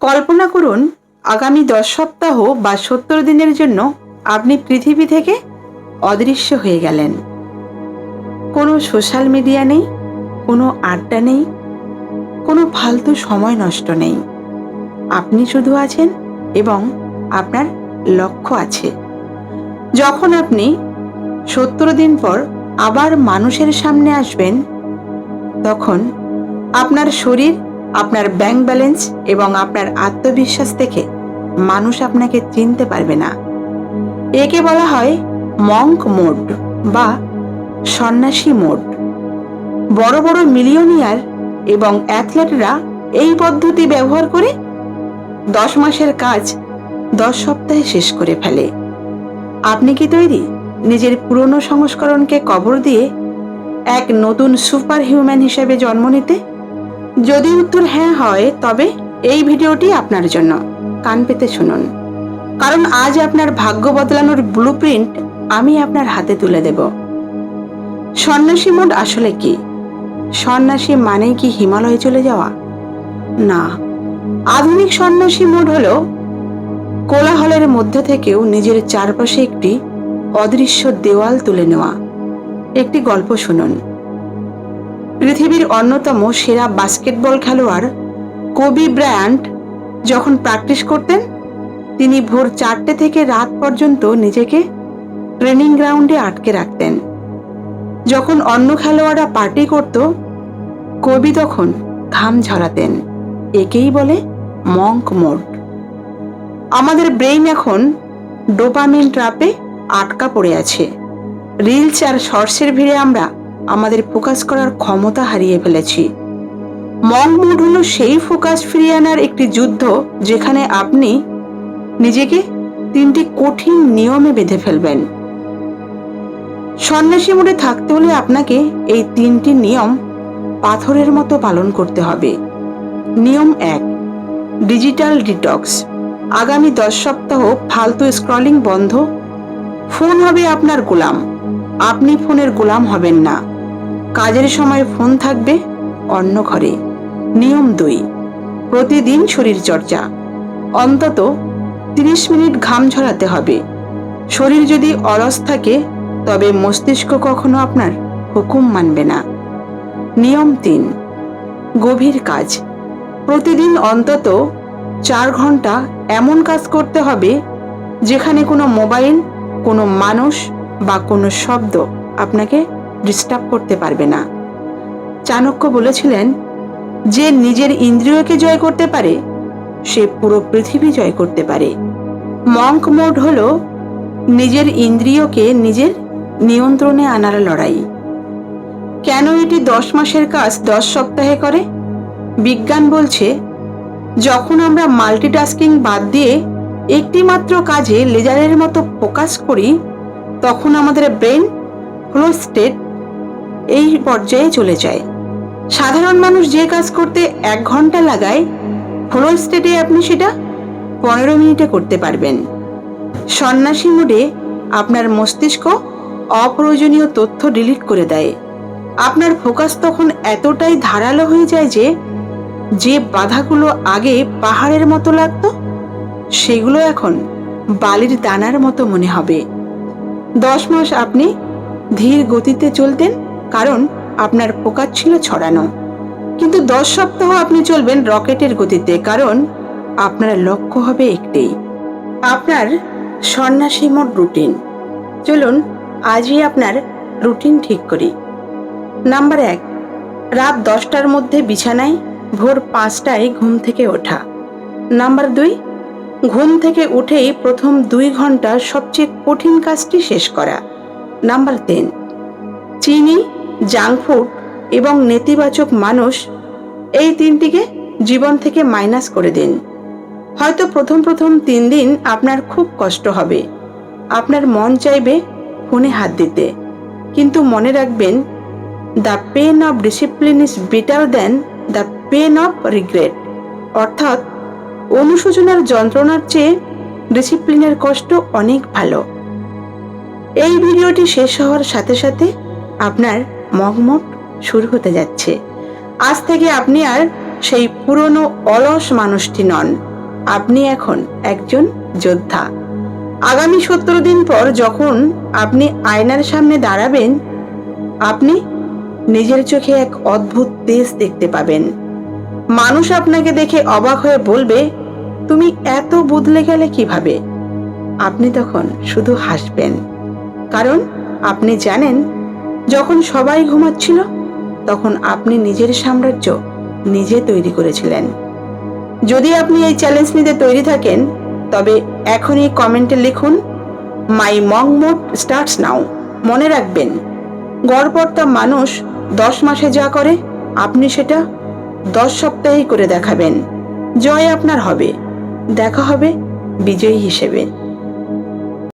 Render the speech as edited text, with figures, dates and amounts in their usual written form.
কল্পনা করুন আগামী 10 সপ্তাহ বা 70 দিনের জন্য আপনি পৃথিবী থেকে অদৃশ্য হয়ে গেলেন। কোনো সোশ্যাল মিডিয়া নেই, কোনো আড্ডা নেই, কোনো ফালতু সময় নষ্ট নেই। আপনি শুধু আছেন এবং আপনার লক্ষ্য আছে। যখন আপনি 70 দিন পর আবার মানুষের সামনে আসবেন, তখন আপনার শরীর, আপনার ব্যাংক ব্যালেন্স এবং আপনার আত্মবিশ্বাস থেকে মানুষ আপনাকে চিনতে পারবে না। একে বলা হয় মঙ্ক মোড বা সন্ন্যাসী মোড। বড় বড় মিলিয়নিয়ার এবং অ্যাথলেটরা এই পদ্ধতি ব্যবহার করে 10 মাসের কাজ 10 সপ্তাহে শেষ করে ফেলে। আপনি কি তৈরি নিজের পুরনো সংস্করণকে কবর দিয়ে এক নতুন সুপার হিউম্যান হিসেবে জন্ম নিতে? যদি উত্তর হ্যাঁ হয়, তবে এই ভিডিওটি আপনার জন্য। কান পেতে শুনুন, কারণ আজ আপনার ভাগ্য বদলানোর ব্লুপ্রিন্ট আমি আপনার হাতে তুলে দেব। সন্ন্যাসী মোড আসলে কি? সন্ন্যাসী মানেই কি হিমালয়ে চলে যাওয়া? না, আধুনিক সন্ন্যাসী মোড হলো কোলাহলের মধ্যে থেকেও নিজের চারপাশে একটি অদৃশ্য দেওয়াল তুলে নেওয়া। একটি গল্প শুনুন। পৃথিবীর অন্যতম সেরা বাস্কেটবল খেলোয়াড় কোবি ব্রায়ান্ট যখন প্র্যাকটিস করতেন, তিনি ভোর 4টে থেকে রাত পর্যন্ত নিজেকে ট্রেনিং গ্রাউন্ডে আটকে রাখতেন। যখন অন্য খেলোয়াড়রা পার্টি করত, কোবি তখন ঘাম ঝরাতেন। একেই বলে মঙ্ক মোড। আমাদের ব্রেইন এখন ডোপামিন ট্র্যাপে আটকা পড়ে আছে। রিলস আর শর্টসের ভিড়ে আমরা আমাদের ফোকাস করার ক্ষমতা হারিয়ে ফেলেছি। মঙ্ক মোড হলো সেই ফোকাস ফিরিয়ে আনার একটি যুদ্ধ, যেখানে আপনি নিজেকে 3টি কঠিন নিয়মে বেঁধে ফেলবেন। সন্ন্যাসী মোডে থাকতে হলে আপনাকে এই 3টি নিয়ম পাথরের মতো পালন করতে হবে। নিয়ম 1, ডিজিটাল ডিটক্স। আগামী 10 সপ্তাহ ফালতু স্ক্রলিং বন্ধ। ফোন হবে আপনার গোলাম, আপনি ফোনের গোলাম হবেন না। কাজের সময় ফোন থাকবে অন্য ঘরে। নিয়ম 2, প্রতিদিন শরীর চর্চা। অন্তত 30 মিনিট ঘাম ঝরাতে হবে। শরীর যদি অলস থাকে, তবে মস্তিষ্ক কখনো আপনার হুকুম মানবে না। নিয়ম 3, গভীর কাজ। প্রতিদিন অন্তত 4 ঘন্টা এমন কাজ করতে হবে যেখানে কোনো মোবাইল, কোনো মানুষ বা কোনো শব্দ আপনাকে ডিস্টার্ব করতে পারবে না। চাণক্য বলেছিলেন, যে নিজের ইন্দ্রিয়কে জয় করতে পারে সে পুরো পৃথিবী জয় করতে পারে। মঙ্ক মোড হলো নিজের ইন্দ্রিয়কে নিজের নিয়ন্ত্রণে আনার লড়াই। কেন এটি 10 মাসের কাজ 10 সপ্তাহে করে? বিজ্ঞান বলছে, যখন আমরা মাল্টিটাস্কিং বাদ দিয়ে একটি মাত্র কাজে লেজারের মতো ফোকাস করি, তখন আমাদের ব্রেন ফ্লো স্টেট এই পর্যায়ে চলে যায়। সাধারণ মানুষ যে কাজ করতে 1 ঘন্টা লাগায়, ফ্লো স্টেটে আপনি সেটা 15 মিনিটে করতে পারবেন। সন্ন্যাসী মোডে আপনার মস্তিষ্ক অপ্রয়োজনীয় তথ্য ডিলিট করে দেয়। আপনার ফোকাস তখন এতটাই ধারালো হয়ে যায় যে বাধাগুলো আগে পাহাড়ের মতো লাগতো, সেগুলো এখন বালির দানার মতো মনে হবে। 10 মাস আপনি ধীর গতিতে চলতেন, কারণ আপনার ফোকাস ছিল ছড়ানো। কিন্তু 10 সপ্তাহ আপনি চলবেন রকেটের গতিতে, কারণ আপনার লক্ষ্য হবে একটাই, আপনার সন্ন্যাসী মোড রুটিন। চলুন আজই আপনার রুটিন ঠিক করি। নাম্বার 1, রাত 10টার মধ্যে বিছানায়, ভোর 5টায় ঘুম থেকে ওঠা। নাম্বার 2, ঘুম থেকে উঠেই প্রথম 2 ঘন্টা সবচেয়ে কঠিন কাজটি শেষ করা। নাম্বার 3, চিনি, জাঙ্ক ফুড এবং নেতিবাচক মানুষ, এই 3টিকে জীবন থেকে মাইনাস করে দিন। হয়তো প্রথম 3 দিন আপনার খুব কষ্ট হবে, আপনার মন চাইবে ফোনে হাত দিতে, কিন্তু মনে রাখবেন, the pain of discipline is better than the pain of regret. অর্থাৎ অনুশোচনার যন্ত্রণার চেয়ে ডিসিপ্লিনের কষ্ট অনেক ভালো। এই ভিডিওটি শেষ হওয়ার সাথে সাথে আপনার মঙ্ক মোড শুরু হতে যাচ্ছে। আজ থেকে আপনি আর সেই পুরনো অলস মানুষটি নন, আপনি এখন একজন যোদ্ধা। আগামী 17 দিন পর যখন আপনি আয়নার সামনে দাঁড়াবেন, আপনি নিজের চোখে এক অদ্ভুত তেজ দেখতে পাবেন। মানুষ আপনাকে দেখে অবাক হয়ে বলবে, তুমি এত বদলে গেলে কিভাবে? আপনি তখন শুধু হাসবেন, কারণ আপনি জানেন যখন সবাই ঘুমাচ্ছিল তখন আপনি নিজের সাম্রাজ্য নিজে তৈরি করেছিলেন। যদি আপনি এই চ্যালেঞ্জ নিতে তৈরি থাকেন, তবে এখনই কমেন্টে লিখুন, মাই মং মোড স্টার্টস নাও। মনে রাখবেন, গড়পড়তা মানুষ 10 মাসে যা করে, আপনি সেটা 10 সপ্তাহেই করে দেখাবেন। জয় আপনার হবে। দেখা হবে বিজয়ী হিসেবে।